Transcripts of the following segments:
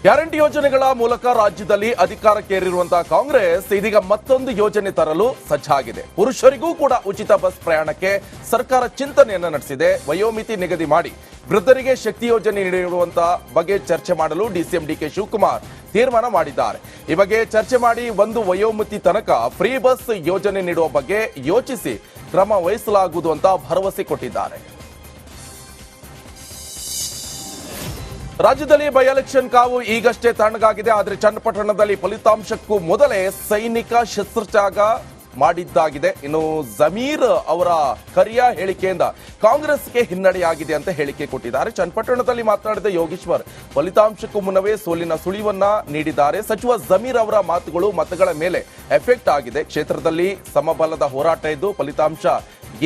Guarantee ಯೋಜನೆಗಳ ಮೂಲಕ ರಾಜ್ಯದಲ್ಲಿ ಅಧಿಕಾರಕ್ಕೇರಿರುವಂತಹ ಕಾಂಗ್ರೆಸ್ ಇದೀಗ ಮತ್ತೊಂದು ಯೋಜನೆ ತರಲು ಸಜ್ಜಾಗಿದೆ. ಪುರುಷರಿಗೂ ಕೂಡ ಉಚಿತ ಬಸ್ ಪ್ರಯಾಣಕ್ಕೆ ಸರ್ಕಾರ ಚಿಂತನೆಯನ್ನು ನಡೆಸಿದೆ. ವಯೋಮಿತಿ ನಿಗದಿ ಮಾಡಿ ವೃದ್ಧರಿಗೆ ಶಕ್ತಿ ಯೋಜನೆ ನೀಡಿರುವಂತಹ ಬಗ್ಗೆ ಚರ್ಚೆ ಮಾಡಲು ಡಿಸಿಎಂ ಡಿಕೆ ಶಿವಕುಮಾರ್ ತೀರ್ಮಾನ ಮಾಡಿದ್ದಾರೆ. ಈ ಬಗ್ಗೆ ಚರ್ಚೆ ಮಾಡಿ ಒಂದು ವಯೋಮಿತಿ ತನಕ ಫ್ರೀ ಬಸ್ ಯೋಜನೆ ನೀಡುವ ಬಗ್ಗೆ ಯೋಚಿಸಿ ಕ್ರಮ ವಹಿಸಲಾಗುವುದು ಅಂತ ಭರವಸೆ ಕೊಟ್ಟಿದ್ದಾರೆ. ರಾಜ್ಯದಲ್ಲಿ ಬೈ ಎಲೆಕ್ಷನ್ ಕಾವು ಈಗಷ್ಟೇ ತಣ್ಣಗಾಗಿದೆ. ಆದರೆ ಚನ್ನಪಟ್ಟಣದಲ್ಲಿ ಫಲಿತಾಂಶಕ್ಕೂ ಮೊದಲೇ ಸೈನಿಕ ಶಸ್ತ್ರತ್ಯಾಗ ಮಾಡಿದ್ದಾಗಿದೆ. ಇನ್ನು ಜಮೀರ್ ಅವರ ಕರಿಯ ಹೇಳಿಕೆಯಿಂದ ಕಾಂಗ್ರೆಸ್ಗೆ ಹಿನ್ನಡೆಯಾಗಿದೆ ಅಂತ ಹೇಳಿಕೆ ಕೊಟ್ಟಿದ್ದಾರೆ. ಚನ್ನಪಟ್ಟಣದಲ್ಲಿ ಮಾತನಾಡಿದ ಯೋಗೇಶ್ವರ್ ಫಲಿತಾಂಶಕ್ಕೂ ಮುನ್ನವೇ ಸೋಲಿನ ಸುಳಿವನ್ನ ನೀಡಿದ್ದಾರೆ. ಸಚಿವ ಜಮೀರ್ ಅವರ ಮಾತುಗಳು ಮತಗಳ ಮೇಲೆ ಎಫೆಕ್ಟ್ ಆಗಿದೆ. ಕ್ಷೇತ್ರದಲ್ಲಿ ಸಮಬಲದ ಹೋರಾಟ ಇದ್ದು ಫಲಿತಾಂಶ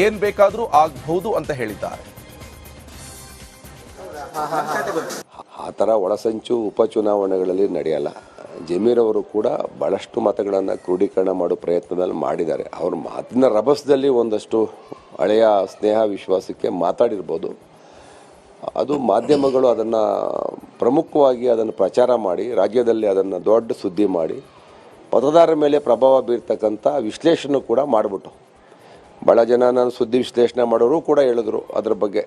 ಏನ್ ಬೇಕಾದ್ರೂ ಆಗಬಹುದು ಅಂತ ಹೇಳಿದ್ದಾರೆ. ಆ ಥರ ಒಳಸಂಚು ಉಪಚುನಾವಣೆಗಳಲ್ಲಿ ನಡೆಯಲ್ಲ. ಜಮೀರ್ ಅವರು ಕೂಡ ಬಹಳಷ್ಟು ಮತಗಳನ್ನು ಕ್ರೋಢೀಕರಣ ಮಾಡೋ ಪ್ರಯತ್ನದಲ್ಲಿ ಮಾಡಿದ್ದಾರೆ. ಅವ್ರ ಮಾತಿನ ರಭಸದಲ್ಲಿ ಒಂದಷ್ಟು ಹಳೆಯ ಸ್ನೇಹ ವಿಶ್ವಾಸಕ್ಕೆ ಮಾತಾಡಿರ್ಬೋದು. ಅದು ಮಾಧ್ಯಮಗಳು ಅದನ್ನು ಪ್ರಮುಖವಾಗಿ ಅದನ್ನು ಪ್ರಚಾರ ಮಾಡಿ ರಾಜ್ಯದಲ್ಲಿ ಅದನ್ನು ದೊಡ್ಡ ಸುದ್ದಿ ಮಾಡಿ ಮತದಾರರ ಮೇಲೆ ಪ್ರಭಾವ ಬೀರ್ತಕ್ಕಂಥ ವಿಶ್ಲೇಷಣೆ ಕೂಡ ಮಾಡಿಬಿಟ್ಟು ಭಾಳ ಜನ ನಾನು ಸುದ್ದಿ ವಿಶ್ಲೇಷಣೆ ಮಾಡೋರು ಕೂಡ ಹೇಳಿದ್ರು ಅದ್ರ ಬಗ್ಗೆ.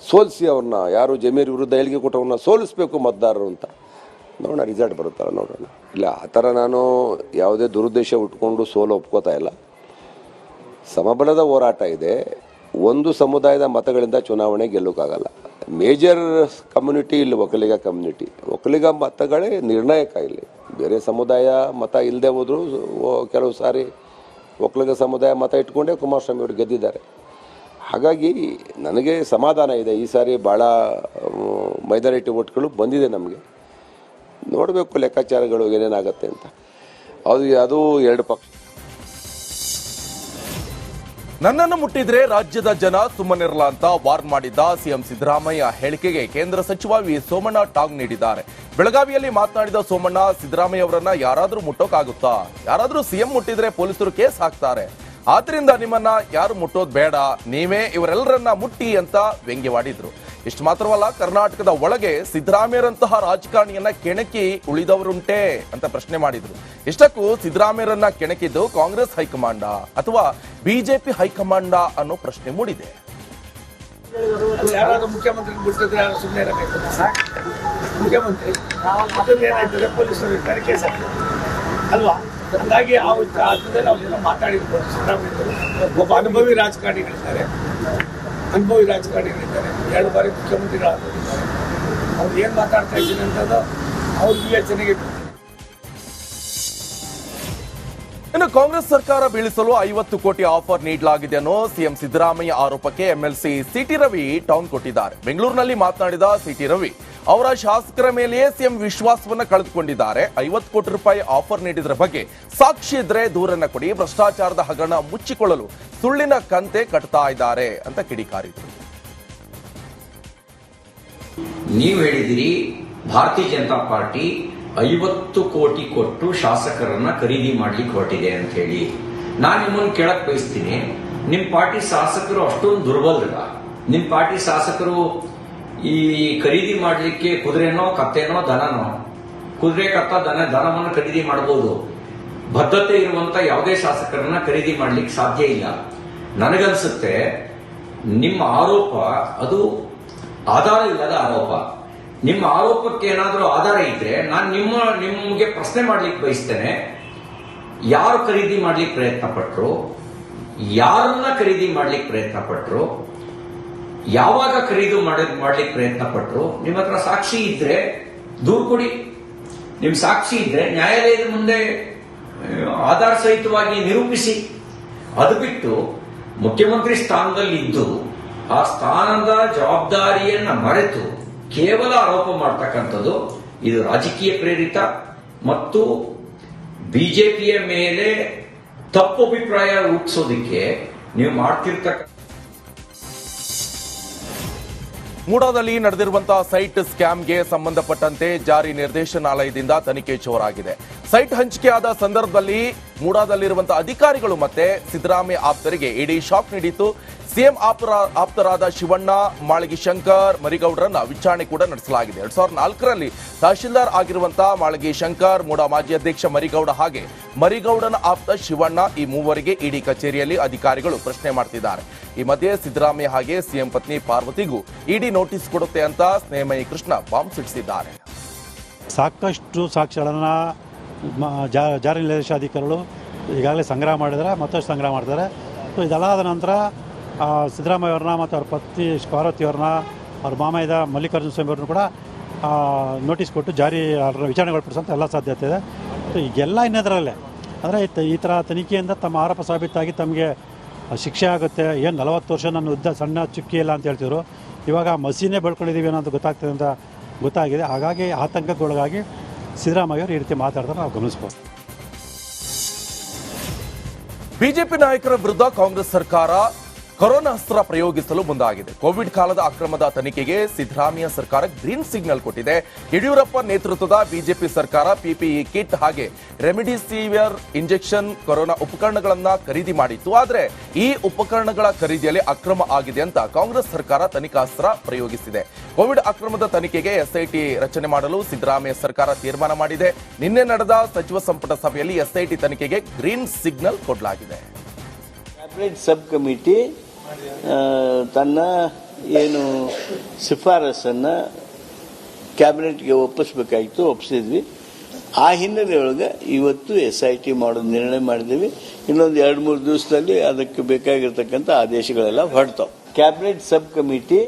ಸೋಲಿಸಿ ಅವ್ರನ್ನ ಯಾರು ಜಮೀರ್ ವಿರುದ್ಧ ಹೇಳಿಕೆ ಕೊಟ್ಟವ್ರನ್ನ ಸೋಲಿಸಬೇಕು ಮತದಾರರು ಅಂತ. ನೋಡೋಣ ರಿಸಲ್ಟ್ ಬರುತ್ತಲ್ಲ ನೋಡೋಣ. ಇಲ್ಲ ಆ ಥರ ನಾನು ಯಾವುದೇ ದುರುದ್ದೇಶ ಉಟ್ಕೊಂಡು ಸೋಲು ಒಪ್ಕೋತಾ ಇಲ್ಲ. ಸಮಬಲದ ಹೋರಾಟ ಇದೆ. ಒಂದು ಸಮುದಾಯದ ಮತಗಳಿಂದ ಚುನಾವಣೆ ಗೆಲ್ಲೋಕ್ಕಾಗಲ್ಲ. ಮೇಜರ್ ಕಮ್ಯುನಿಟಿ ಇಲ್ಲಿ ಒಕ್ಕಲಿಗ ಮತಗಳೇ ನಿರ್ಣಾಯಕ. ಇಲ್ಲಿ ಬೇರೆ ಸಮುದಾಯ ಮತ ಇಲ್ಲದೆ ಹೋದರೂ ಕೆಲವು ಸಾರಿ ಒಕ್ಕಲಿಗ ಸಮುದಾಯ ಮತ ಇಟ್ಕೊಂಡೇ ಕುಮಾರಸ್ವಾಮಿ ಅವರು ಗೆದ್ದಿದ್ದಾರೆ. ಹಾಗಾಗಿ ನನಗೆ ಸಮಾಧಾನ ಇದೆ. ಈ ಸಾರಿ ಭಾಳ ಮೈನಾರಿಟಿ ಓಟ್ಗಳು ಬಂದಿದೆ ನಮಗೆ. ನೋಡಬೇಕು ಲೆಕ್ಕಾಚಾರಗಳು ಏನೇನಾಗತ್ತೆ ಅಂತ. ಅದು ಎರಡು ಪಕ್ಷ. ನನ್ನನ್ನು ಮುಟ್ಟಿದ್ರೆ ರಾಜ್ಯದ ಜನ ಸುಮ್ಮನಿರಲ್ಲ ಅಂತ ವಾರ್ನ್ ಮಾಡಿದ್ದ ಸಿಎಂ ಸಿದ್ದರಾಮಯ್ಯ ಹೇಳಿಕೆಗೆ ಕೇಂದ್ರ ಸಚಿವ ವಿ ಸೋಮಣ್ಣ ಟಾಂಗ್ ನೀಡಿದ್ದಾರೆ. ಬೆಳಗಾವಿಯಲ್ಲಿ ಮಾತನಾಡಿದ ಸೋಮಣ್ಣ, ಸಿದ್ದರಾಮಯ್ಯ ಅವರನ್ನ ಯಾರಾದ್ರೂ ಮುಟ್ಟೋಕಾಗುತ್ತಾ? ಯಾರಾದ್ರೂ ಸಿಎಂ ಮುಟ್ಟಿದ್ರೆ ಪೊಲೀಸರು ಕೇಸ್ ಹಾಕ್ತಾರೆ. ಆದ್ರಿಂದ ನಿಮ್ಮನ್ನ ಯಾರು ಮುಟ್ಟೋದು ಬೇಡ, ನೀವೇ ಇವರೆಲ್ಲರನ್ನ ಮುಟ್ಟಿ ಅಂತ ವ್ಯಂಗ್ಯವಾಡಿದ್ರು. ಇಷ್ಟು ಮಾತ್ರವಲ್ಲ, ಕರ್ನಾಟಕದ ಒಳಗೆ ಸಿದ್ದರಾಮಯ್ಯರಂತಹ ರಾಜಕಾರಣಿಯನ್ನ ಕೆಣಕಿ ಉಳಿದವರುಂಟೆ ಅಂತ ಪ್ರಶ್ನೆ ಮಾಡಿದ್ರು. ಇಷ್ಟಕ್ಕೂ ಸಿದ್ದರಾಮಯ್ಯರನ್ನ ಕೆಣಕಿದ್ದು ಕಾಂಗ್ರೆಸ್ ಹೈಕಮಾಂಡ ಅಥವಾ ಬಿಜೆಪಿ ಹೈಕಮಾಂಡ ಅನ್ನೋ ಪ್ರಶ್ನೆ ಮೂಡಿದೆ. ಯಾರಾದ್ರೂ ಮುಖ್ಯಮಂತ್ರಿ ಬಿಡ್ತಿದ್ರೆ ಯಾರು ಸುಮ್ಮನೆ ಇರಬೇಕು? ಮುಖ್ಯಮಂತ್ರಿ ಏನಾಯ್ತದೆ, ಪೊಲೀಸರು ಇರ್ತಾರೆ, ಕೇಸ್ ಆಗ್ತದೆ ಅಲ್ವಾ? ಹಾಗಾಗಿ ಅರ್ಥದಲ್ಲಿ ಅವ್ರನ್ನ ಮಾತಾಡಿರ್ಬೋದು. ಸಿದ್ದರಾಮಯ್ಯ ಒಬ್ಬ ಅನುಭವಿ ರಾಜಕಾರಣಿಗಳಿದ್ದಾರೆ. 2 ಬಾರಿ ಮುಖ್ಯಮಂತ್ರಿಗಳಾಗಿದ್ದಾರೆ. ಅವ್ರು ಏನು ಮಾತಾಡ್ತಾ ಇದ್ದೀನಿ ಅಂತದ್ದು ಅವ್ರ ವಿವೇಚನೆಗೆ. ಇನ್ನು ಕಾಂಗ್ರೆಸ್ ಸರ್ಕಾರ ಬೀಳಿಸಲು 50 ಕೋಟಿ ಆಫರ್ ನೀಡಲಾಗಿದೆ ಅನ್ನೋ ಸಿಎಂ ಸಿದ್ದರಾಮಯ್ಯ ಆರೋಪಕ್ಕೆ ಎಂಎಲ್ಸಿ ಸಿಟಿ ರವಿ ಟಾಂಗ್ ಕೊಟ್ಟಿದ್ದಾರೆ. ಬೆಂಗಳೂರಿನಲ್ಲಿ ಮಾತನಾಡಿದ ಸಿಟಿ ರವಿ, ಅವರ ಶಾಸಕರ ಮೇಲೆಯೇ ಸಿಎಂ ವಿಶ್ವಾಸವನ್ನ ಕಳೆದುಕೊಂಡಿದ್ದಾರೆ. 50 ಕೋಟಿ ರೂಪಾಯಿ ಆಫರ್ ನೀಡಿದ್ರ ಬಗ್ಗೆ ಸಾಕ್ಷಿ ಇದ್ರೆ ದೂರನ್ನ ಕೊಡಿ, ಭ್ರಷ್ಟಾಚಾರದ ಹಗರಣ ಮುಚ್ಚಿಕೊಳ್ಳಲು ಸುಳ್ಳಿನ ಕಂತೆ ಕಟ್ತಾ ಇದ್ದಾರೆ ಅಂತ ಕಿಡಿಕಾರಿದರು. ನೀವು ಹೇಳಿದಿರಿ ಭಾರತೀಯ ಜನತಾ ಪಾರ್ಟಿ 50 ಕೋಟಿ ಕೊಟ್ಟು ಶಾಸಕರನ್ನ ಖರೀದಿ ಮಾಡ್ಲಿಕ್ಕೆ ಹೊರಟಿದೆ ಅಂತ ಹೇಳಿ. ನಾನು ನಿಮ್ಮನ್ನು ಕೇಳಕ್ ಬಯಸ್ತೀನಿ, ನಿಮ್ ಪಾರ್ಟಿ ಶಾಸಕರು ಅಷ್ಟೊಂದು ದುರ್ಬಲರ? ನಿಮ್ ಪಾರ್ಟಿ ಶಾಸಕರು ಈ ಖರೀದಿ ಮಾಡ್ಲಿಕ್ಕೆ ಕುದುರೆನೋ ಕತ್ತೆನೋ ದನನೋ? ಕುದುರೆ ಕತ್ತ ದನವನ್ನು ಖರೀದಿ ಮಾಡಬಹುದು. ಬದ್ಧತೆ ಇರುವಂತ ಯಾವುದೇ ಶಾಸಕರನ್ನ ಖರೀದಿ ಮಾಡ್ಲಿಕ್ಕೆ ಸಾಧ್ಯ ಇಲ್ಲ. ನನಗನ್ಸುತ್ತೆ ನಿಮ್ಮ ಆರೋಪ ಅದು ಆಧಾರ ಇಲ್ಲದ ಆರೋಪ. ನಿಮ್ಮ ಆರೋಪಕ್ಕೆ ಏನಾದರೂ ಆಧಾರ ಇದ್ರೆ ನಾನು ನಿಮಗೆ ಪ್ರಶ್ನೆ ಮಾಡ್ಲಿಕ್ಕೆ ಬಯಸ್ತೇನೆ. ಯಾರು ಖರೀದಿ ಮಾಡ್ಲಿಕ್ಕೆ ಪ್ರಯತ್ನ ಪಟ್ರು? ಯಾರನ್ನ ಖರೀದಿ ಮಾಡ್ಲಿಕ್ಕೆ ಪ್ರಯತ್ನ ಪಟ್ರು? ಯಾವಾಗ ಖರೀದಿ ಮಾಡ್ಲಿಕ್ಕೆ ಪ್ರಯತ್ನ ಪಟ್ರು? ನಿಮ್ಮ ಹತ್ರ ಸಾಕ್ಷಿ ಇದ್ರೆ ದೂರು ಕೊಡಿ. ನಿಮ್ ಸಾಕ್ಷಿ ಇದ್ರೆ ನ್ಯಾಯಾಲಯದ ಮುಂದೆ ಆಧಾರ ಸಹಿತವಾಗಿ ನಿರೂಪಿಸಿ. ಅದು ಬಿಟ್ಟು ಮುಖ್ಯಮಂತ್ರಿ ಸ್ಥಾನದಲ್ಲಿ ಇದ್ದು ಆ ಸ್ಥಾನದ ಜವಾಬ್ದಾರಿಯನ್ನ ಮರೆತು ಕೇವಲ ಆರೋಪ ಮಾಡ್ತಕ್ಕಂಥದ್ದು ಇದು ರಾಜಕೀಯ ಪ್ರೇರಿತ ಮತ್ತು ಬಿಜೆಪಿಯ ಮೇಲೆ ತಪ್ಪು ಅಭಿಪ್ರಾಯ ಹುಟ್ಟಿಸೋದಕ್ಕೆ ನೀವು ಮಾಡ್ತಿರ್ತಕ್ಕ. ಮೂಡಾದಲ್ಲಿ ನಡೆದಿರುವಂತಹ ಸೈಟ್ ಸ್ಕ್ಯಾಮ್ಗೆ ಸಂಬಂಧಪಟ್ಟಂತೆ ಜಾರಿ ನಿರ್ದೇಶನಾಲಯದಿಂದ ತನಿಖೆ ಜೋರಾಗಿದೆ. ಸೈಟ್ ಹಂಚಿಕೆಯಾದ ಸಂದರ್ಭದಲ್ಲಿ ಮೂಡಾದಲ್ಲಿರುವಂತಹ ಅಧಿಕಾರಿಗಳು ಮತ್ತೆ ಸಿದ್ದರಾಮಯ್ಯ ಆಪ್ತರಿಗೆ ಇಡಿ ಶಾಕ್ ನೀಡಿತು. ಸಿಎಂ ಆಪ್ತರಾದ ಶಿವಣ್ಣ, ಮಾಳಗಿ ಶಂಕರ್, ಮರಿಗೌಡರನ್ನ ವಿಚಾರಣೆ ಕೂಡ ನಡೆಸಲಾಗಿದೆ. 2004ರಲ್ಲಿ ತಹಶೀಲ್ದಾರ್ ಆಗಿರುವಂತಹ ಮಾಳಗಿ ಶಂಕರ್, ಮೂಡಾ ಮಾಜಿ ಅಧ್ಯಕ್ಷ ಮರಿಗೌಡ ಹಾಗೆ ಮರಿಗೌಡನ ಆಪ್ತ ಶಿವಣ್ಣ, ಈ ಮೂವರಿಗೆ ಇಡಿ ಕಚೇರಿಯಲ್ಲಿ ಅಧಿಕಾರಿಗಳು ಪ್ರಶ್ನೆ ಮಾಡ್ತಿದ್ದಾರೆ. ಈ ಮಧ್ಯೆ ಸಿದ್ದರಾಮಯ್ಯ ಹಾಗೆ ಸಿಎಂ ಪತ್ನಿ ಪಾರ್ವತಿಗೂ ಇಡಿ ನೋಟಿಸ್ ಕೊಡುತ್ತೆ ಅಂತ ಸ್ನೇಹಮಯಿ ಕೃಷ್ಣ ಬಾಂಬ್ ಸಿಡಿಸಿದ್ದಾರೆ. ಸಾಕಷ್ಟು ಸಾಕ್ಷ್ಯಗಳನ್ನು ಜಾರಿ ನಿರ್ದೇಶಾಧಿಕಾರಿಗಳು ಈಗಾಗಲೇ ಸಂಗ್ರಹ ಮಾಡಿದ್ದಾರೆ, ಮತ್ತಷ್ಟು ಸಂಗ್ರಹ ಮಾಡ್ತಾರೆ. ಸೊ ಇದೆಲ್ಲಾದ ನಂತರ ಸಿದ್ದರಾಮಯ್ಯ ಅವ್ರನ್ನ ಮತ್ತು ಅವ್ರ ಪತ್ನಿ ಪಾರ್ವತಿಯವ್ರನ್ನ, ಅವ್ರ ಮಾಮಯ್ಯ ಮಲ್ಲಿಕಾರ್ಜುನ ಸ್ವಾಮಿ ಅವ್ರನ್ನೂ ಕೂಡ ನೋಟಿಸ್ ಕೊಟ್ಟು ಅವ್ರನ್ನ ವಿಚಾರಣೆಗೊಳಪಡಿಸೋಂಥ ಎಲ್ಲ ಸಾಧ್ಯತೆ ಇದೆ. ಸೊ ಈಗೆಲ್ಲ ಇನ್ನದರಲ್ಲೇ ಅಂದರೆ ಈ ಥರ ತನಿಖೆಯಿಂದ ತಮ್ಮ ಆರೋಪ ಸಾಬೀತಾಗಿ ತಮಗೆ ಶಿಕ್ಷೆ ಆಗುತ್ತೆ. ಏನು 40 ವರ್ಷ ನನ್ನ ಉದ್ದ ಸಣ್ಣ ಚುಕ್ಕಿ ಇಲ್ಲ ಅಂತ ಹೇಳ್ತಿದ್ರು, ಇವಾಗ ಮಸೀನೇ ಬೆಳ್ಕೊಂಡಿದ್ದೀವಿ ಅನ್ನೋದು ಗೊತ್ತಾಗ್ತದೆ ಅಂತ ಗೊತ್ತಾಗಿದೆ. ಹಾಗಾಗಿ ಆತಂಕಕ್ಕೊಳಗಾಗಿ ಸಿದ್ದರಾಮಯ್ಯ ಅವರು ಈ ರೀತಿ ಮಾತಾಡ್ತಾರೆ, ನಾವು ಗಮನಿಸ್ಬೋದು. ಬಿಜೆಪಿ ನಾಯಕರ ವಿರುದ್ಧ ಕಾಂಗ್ರೆಸ್ ಸರ್ಕಾರ ಕೊರೋನಾ ಅಸ್ತ್ರ ಪ್ರಯೋಗಿಸಲು ಮುಂದಾಗಿದೆ. ಕೋವಿಡ್ ಕಾಲದ ಅಕ್ರಮದ ತನಿಖೆಗೆ ಸಿದ್ದರಾಮಯ್ಯ ಸರ್ಕಾರ ಗ್ರೀನ್ ಸಿಗ್ನಲ್ ಕೊಟ್ಟಿದೆ. ಯಡಿಯೂರಪ್ಪ ನೇತೃತ್ವದ ಬಿಜೆಪಿ ಸರ್ಕಾರ ಪಿಪಿಇ ಕಿಟ್ ಹಾಗೆ ರೆಮಿಡಿಸಿವಿಯರ್ ಇಂಜೆಕ್ಷನ್ ಕೊರೋನಾ ಉಪಕರಣಗಳನ್ನ ಖರೀದಿ ಮಾಡಿತ್ತು. ಆದರೆ ಈ ಉಪಕರಣಗಳ ಖರೀದಿಯಲ್ಲಿ ಅಕ್ರಮ ಆಗಿದೆ ಅಂತ ಕಾಂಗ್ರೆಸ್ ಸರ್ಕಾರ ತನಿಖಾಸ್ತ್ರ ಪ್ರಯೋಗಿಸಿದೆ. ಕೋವಿಡ್ ಅಕ್ರಮದ ತನಿಖೆಗೆ ಎಸ್ಐಟಿ ರಚನೆ ಮಾಡಲು ಸಿದ್ದರಾಮಯ್ಯ ಸರ್ಕಾರ ತೀರ್ಮಾನ ಮಾಡಿದೆ. ನಿನ್ನೆ ನಡೆದ ಸಚಿವ ಸಂಪುಟ ಸಭೆಯಲ್ಲಿ ಎಸ್ಐಟಿ ತನಿಖೆಗೆ ಗ್ರೀನ್ ಸಿಗ್ನಲ್ ಕೊಡಲಾಗಿದೆ. ಕ್ಯಾಬಿನೆಟ್ ಸಬ್ ಕಮಿಟಿ ತನ್ನ ಏನು ಶಿಫಾರಸನ್ನು ಕ್ಯಾಬಿನೆಟ್ಗೆ ಒಪ್ಪಿಸಬೇಕಾಗಿತ್ತು, ಒಪ್ಪಿಸಿದ್ವಿ. ಆ ಹಿನ್ನೆಲೆಯೊಳಗೆ ಇವತ್ತು SIT ಮಾಡೋದು ನಿರ್ಣಯ ಮಾಡಿದ್ದೀವಿ. ಇನ್ನೊಂದು 2-3 ದಿವಸದಲ್ಲಿ ಅದಕ್ಕೆ ಬೇಕಾಗಿರ್ತಕ್ಕಂಥ ಆದೇಶಗಳೆಲ್ಲ ಹೊರಡ್ತಾವೆ. ಕ್ಯಾಬಿನೆಟ್ ಸಬ್ ಕಮಿಟಿ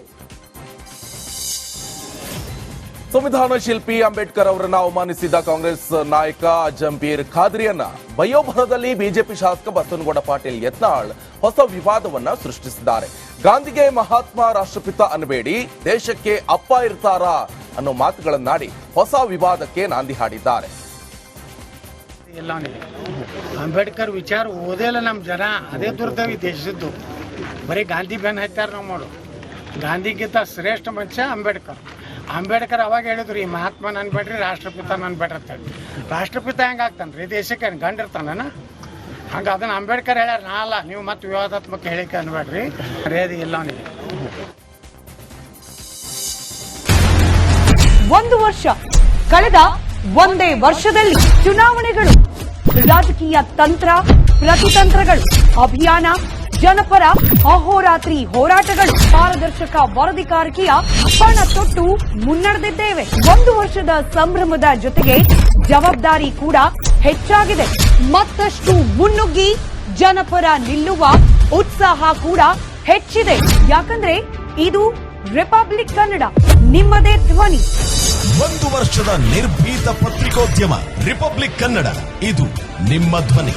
ಸಂವಿಧಾನ ಶಿಲ್ಪಿ ಅಂಬೇಡ್ಕರ್ ಅವರನ್ನ ಅವಮಾನಿಸಿದ ಕಾಂಗ್ರೆಸ್ ನಾಯಕ ಜಂಬೀರ್ ಖಾದ್ರಿಯನ್ನ ಬಯೋಭರದಲ್ಲಿ ಬಿಜೆಪಿ ಶಾಸಕ ಬಸವನಗೌಡ ಪಾಟೀಲ್ ಯತ್ನಾಳ್ ಹೊಸ ವಿವಾದವನ್ನ ಸೃಷ್ಟಿಸಿದ್ದಾರೆ. ಗಾಂಧಿಗೆ ಮಹಾತ್ಮ ರಾಷ್ಟ್ರಪಿತ ಅನ್ಬೇಡಿ, ದೇಶಕ್ಕೆ ಅಪ್ಪ ಇರ್ತಾರಾ ಅನ್ನೋ ಮಾತುಗಳನ್ನಾಡಿ ಹೊಸ ವಿವಾದಕ್ಕೆ ನಾಂದಿ ಹಾಡಿದ್ದಾರೆ. ಅಂಬೇಡ್ಕರ್ ವಿಚಾರ ಓದಿಲ್ಲ ನಮ್ಮ ಜನ, ಅದೇ ದುರ್ದವಿ ದೇಶದ್ದು. ಬರೀ ಗಾಂಧಿ ಬೆನ್ ಹತ್ತಾರ ನಾವು ಮಾಡು. ಗಾಂಧಿಗಿಂತ ಶ್ರೇಷ್ಠ ಮನುಷ್ಯ ಅಂಬೇಡ್ಕರ್ ಅವಾಗ ಹೇಳಿದ್ರು, ಈ ಮಹಾತ್ಮನ ಅನ್ಬೇಡ್ರಿ, ರಾಷ್ಟ್ರಪಿತ ಅನ್ಬೇಡ್ರಿ ಅಂತ ಹೇಳಿ. ರಾಷ್ಟ್ರಪಿತ ಹೆಂಗೆ ಆಗ್ತಾನೆ ರೀ? ದೇಶಕ್ಕೆ ಗಂಡಿರ್ತಾನ ಹಂಗೆ ಅದನ್ನ ಅಂಬೇಡ್ಕರ್ ಹೇಳ್ಯಾರ, ನಾ ಅಲ್ಲ. ನೀವು ಮತ್ತೆ ವಿವಾದಾತ್ಮಕ ಹೇಳಿಕೆ ಅನ್ಬೇಡ್ರಿ, ಮರ್ಯಾದೆ ಇಲ್ಲ ಅವನಿಗೆ. 1 ವರ್ಷ ಕಳೆದ ಒಂದೇ ವರ್ಷದಲ್ಲಿ ಚುನಾವಣೆಗಳು, ರಾಜಕೀಯ ತಂತ್ರ ಪ್ರತಿತಂತ್ರಗಳು, ಅಭಿಯಾನ, ಜನಪರ ಅಹೋರಾತ್ರಿ ಹೋರಾಟಗಳು, ಪಾರದರ್ಶಕ ವರದಿಗಾರಿಕೆಯ ಪಣ ತೊಟ್ಟು ಮುನ್ನಡೆದಿದ್ದೇವೆ. 1 ವರ್ಷದ ಸಂಭ್ರಮದ ಜೊತೆಗೆ ಜವಾಬ್ದಾರಿ ಕೂಡ ಹೆಚ್ಚಾಗಿದೆ. ಮತ್ತಷ್ಟು ಮುನ್ನುಗ್ಗಿ ಜನಪರ ನಿಲ್ಲುವ ಉತ್ಸಾಹ ಕೂಡ ಹೆಚ್ಚಿದೆ. ಯಾಕಂದ್ರೆ ಇದು ರಿಪಬ್ಲಿಕ್ ಕನ್ನಡ, ನಿಮ್ಮದೇ ಧ್ವನಿ. 1 ವರ್ಷದ ನಿರ್ಭೀತ ಪತ್ರಿಕೋದ್ಯಮ ರಿಪಬ್ಲಿಕ್ ಕನ್ನಡ, ಇದು ನಿಮ್ಮ ಧ್ವನಿ.